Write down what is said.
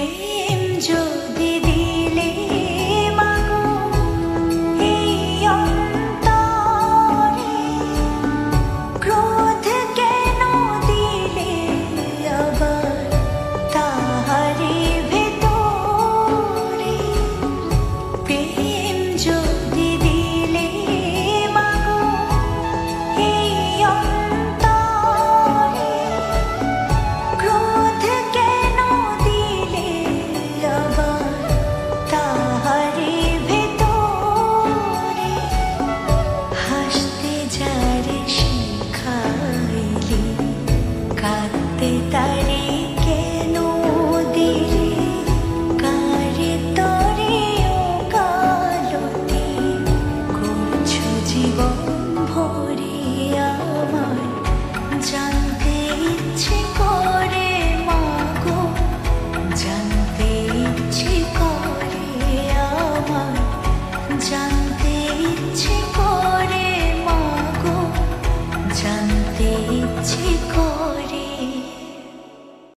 প্রেম যদি দিলে মাগো এই অন্তরে, ক্রোধ কেন দিলে আবার তাহারি ভেতরে? প্রেম যদি দিলে মাগো এই অন্তরে, ক্রোধ কেন দিলে আবার তাহারি ভেতরে? হাসতে যারে শিখাইলি, কাঁদতে তারে কেন দিলে? কারে তরে ও কালতি করছো জীবন ভরে আমার? জানতে ইচ্ছে করে মাগো, জানতে ইচ্ছে করে আমার, জানতে ইচ্ছে করে মাগো, জানতে ইচ্ছে করে।